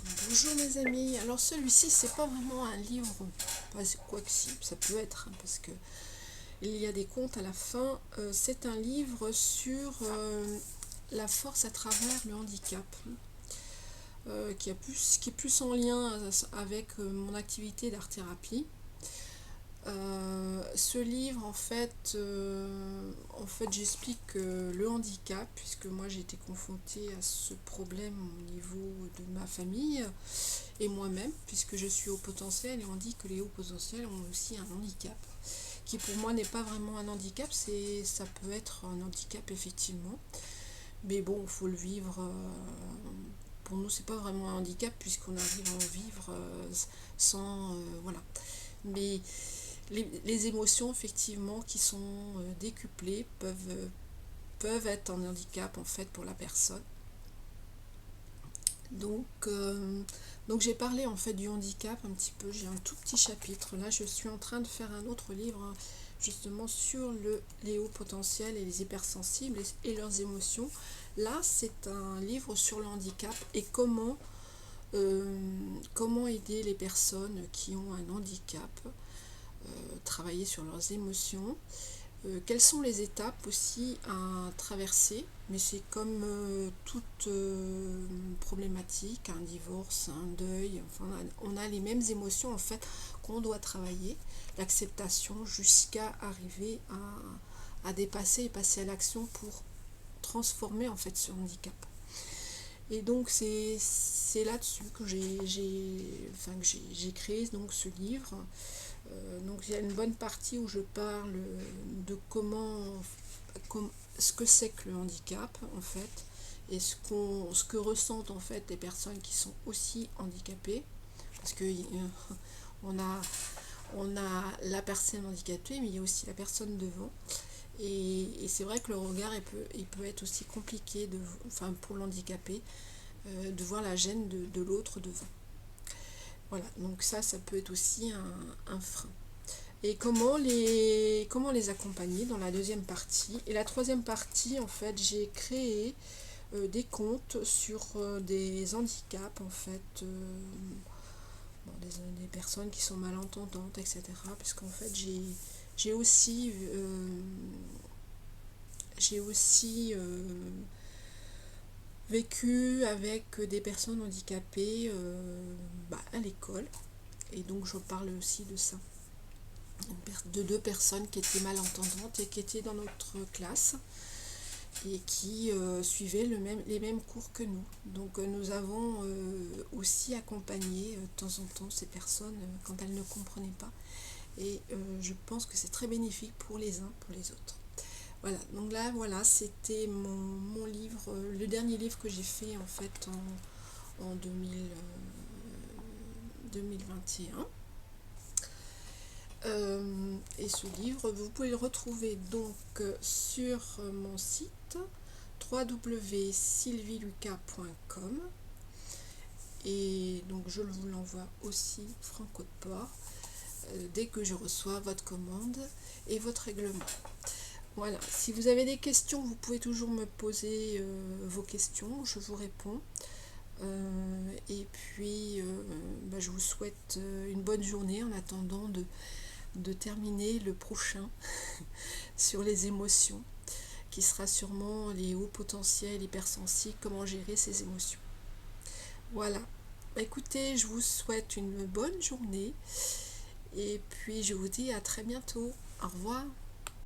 Bonjour mes amis, alors celui-ci c'est pas vraiment un livre, quoi que si, ça peut être, parce que il y a des contes à la fin. C'est un livre sur la force à travers le handicap, qui est plus en lien avec mon activité d'art-thérapie. Ce livre en fait j'explique le handicap, puisque moi j'ai été confrontée à ce problème au niveau de ma famille et moi-même, puisque je suis haut potentiel, et on dit que les hauts potentiels ont aussi un handicap qui pour moi n'est pas vraiment un handicap. Ça peut être un handicap effectivement, mais bon, il faut le vivre. Pour nous c'est pas vraiment un handicap puisqu'on arrive à en vivre sans voilà. Mais les émotions effectivement qui sont décuplées peuvent être un handicap en fait pour la personne. Donc, donc j'ai parlé en fait du handicap un petit peu, j'ai un tout petit chapitre. Là je suis en train de faire un autre livre justement sur les hauts potentiels et les hypersensibles et leurs émotions. Là c'est un livre sur le handicap et comment aider les personnes qui ont un handicap, travailler sur leurs émotions. Quelles sont les étapes aussi à traverser, mais c'est comme toute problématique, un divorce, un deuil, enfin, on a les mêmes émotions en fait qu'on doit travailler, l'acceptation jusqu'à arriver à dépasser et passer à l'action pour transformer en fait ce handicap. Et donc c'est là-dessus que j'ai créé donc ce livre. Donc il y a une bonne partie où je parle de ce que c'est que le handicap en fait, et ce que ressentent en fait les personnes qui sont aussi handicapées, parce que on a on a la personne handicapée, mais il y a aussi la personne devant. Et c'est vrai que le regard il peut être aussi compliqué enfin, pour l'handicapé, de voir la gêne de l'autre devant. Voilà, donc ça peut être aussi un frein. Et comment les accompagner dans la deuxième partie. Et la troisième partie, en fait, j'ai créé des comptes sur des handicaps, en fait, bon, des personnes qui sont malentendantes, etc. Parce qu'en fait, j'ai aussi, j'ai aussi vécu avec des personnes handicapées à l'école. Et donc, je parle aussi de ça. De deux personnes qui étaient malentendantes et qui étaient dans notre classe et qui suivaient les mêmes cours que nous. Donc nous avons aussi accompagné de temps en temps ces personnes quand elles ne comprenaient pas. Et je pense que c'est très bénéfique pour les uns, pour les autres. Voilà, donc là, voilà, c'était mon livre, le dernier livre que j'ai fait en fait en 2021. Et ce livre, vous pouvez le retrouver donc sur mon site www.sylvieluca.com, et donc je vous l'envoie aussi franco de port dès que je reçois votre commande et votre règlement. Voilà, si vous avez des questions, vous pouvez toujours me poser vos questions, je vous réponds. Et puis je vous souhaite une bonne journée en attendant de terminer le prochain sur les émotions, qui sera sûrement les hauts potentiels hypersensibles, comment gérer ces émotions. Voilà, écoutez, je vous souhaite une bonne journée et puis je vous dis à très bientôt. Au revoir.